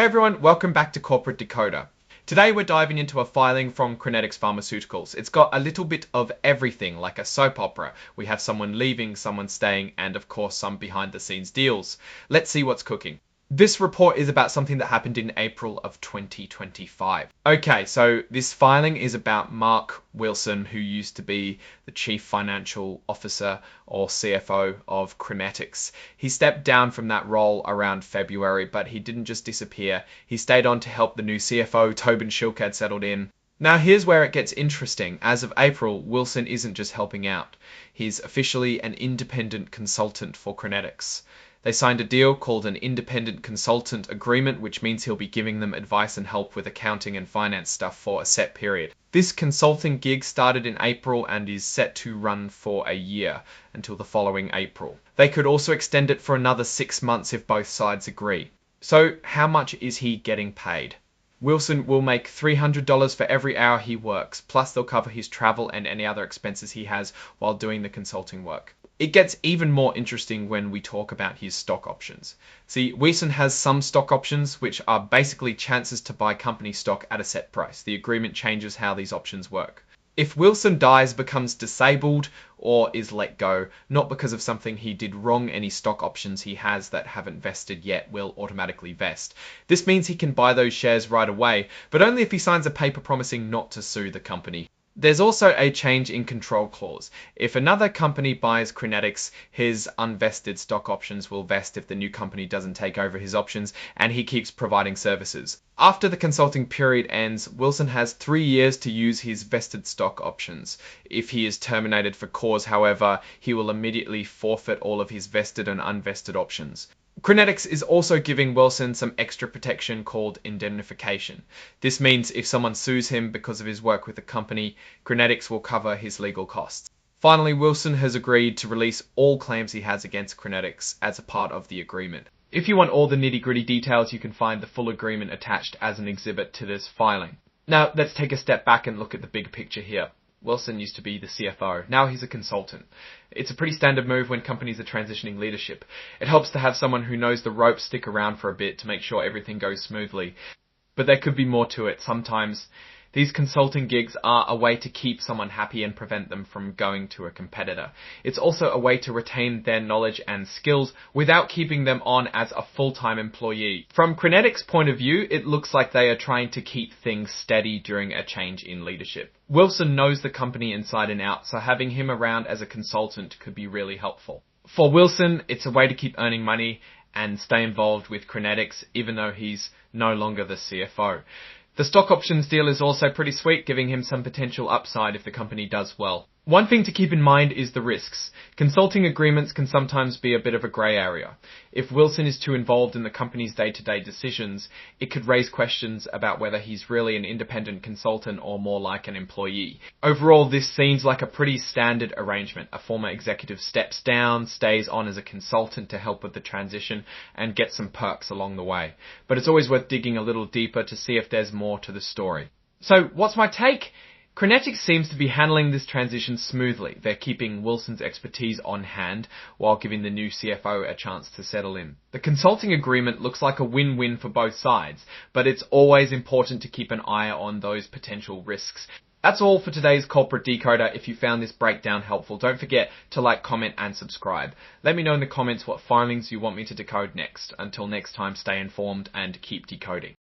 everyone, welcome back to Corporate Decoder. Today we're diving into a filing from Crinetics Pharmaceuticals. It's got a little bit of everything, like a soap opera. We have someone leaving, someone staying, and of course some behind the scenes deals. Let's see what's cooking. This report is about something that happened in April of 2025. Okay, so this filing is about Mark Wilson, who used to be the Chief Financial Officer or CFO of Crinetics. He stepped down from that role around February, but he didn't just disappear. He stayed on to help the new CFO, Tobin Schilkad, settled in. Now here's where it gets interesting. As of April, Wilson isn't just helping out. He's officially an independent consultant for Crinetics. They signed a deal called an independent consultant agreement, which means he'll be giving them advice and help with accounting and finance stuff for a set period. This consulting gig started in April and is set to run for a year until the following April. They could also extend it for another 6 months if both sides agree. So how much is he getting paid? Wilson will make $300 for every hour he works, plus they'll cover his travel and any other expenses he has while doing the consulting work. It gets even more interesting when we talk about his stock options. See, Wilson has some stock options, which are basically chances to buy company stock at a set price. The agreement changes how these options work. If Wilson dies, becomes disabled, or is let go, not because of something he did wrong, any stock options he has that haven't vested yet will automatically vest. This means he can buy those shares right away, but only if he signs a paper promising not to sue the company. There's also a change in control clause. If another company buys Crinetics, his unvested stock options will vest if the new company doesn't take over his options and he keeps providing services. After the consulting period ends, Wilson has 3 years to use his vested stock options. If he is terminated for cause, however, he will immediately forfeit all of his vested and unvested options. Crinetics is also giving Wilson some extra protection called indemnification. This means if someone sues him because of his work with the company, Crinetics will cover his legal costs. Finally, Wilson has agreed to release all claims he has against Crinetics as a part of the agreement. If you want all the nitty-gritty details, you can find the full agreement attached as an exhibit to this filing. Now, let's take a step back and look at the big picture here. Wilson used to be the CFO. Now he's a consultant. It's a pretty standard move when companies are transitioning leadership. It helps to have someone who knows the ropes stick around for a bit to make sure everything goes smoothly. But there could be more to it. Sometimes these consulting gigs are a way to keep someone happy and prevent them from going to a competitor. It's also a way to retain their knowledge and skills without keeping them on as a full-time employee. From Crinetics' point of view, it looks like they are trying to keep things steady during a change in leadership. Wilson knows the company inside and out, so having him around as a consultant could be really helpful. For Wilson, it's a way to keep earning money and stay involved with Crinetics, even though he's no longer the CFO. The stock options deal is also pretty sweet, giving him some potential upside if the company does well. One thing to keep in mind is the risks. Consulting agreements can sometimes be a bit of a grey area. If Wilson is too involved in the company's day-to-day decisions, it could raise questions about whether he's really an independent consultant or more like an employee. Overall, this seems like a pretty standard arrangement. A former executive steps down, stays on as a consultant to help with the transition, and gets some perks along the way. But it's always worth digging a little deeper to see if there's more to the story. So, what's my take? Crinetics seems to be handling this transition smoothly. They're keeping Wilson's expertise on hand while giving the new CFO a chance to settle in. The consulting agreement looks like a win-win for both sides, but it's always important to keep an eye on those potential risks. That's all for today's Corporate Decoder. If you found this breakdown helpful, don't forget to like, comment and subscribe. Let me know in the comments what filings you want me to decode next. Until next time, stay informed and keep decoding.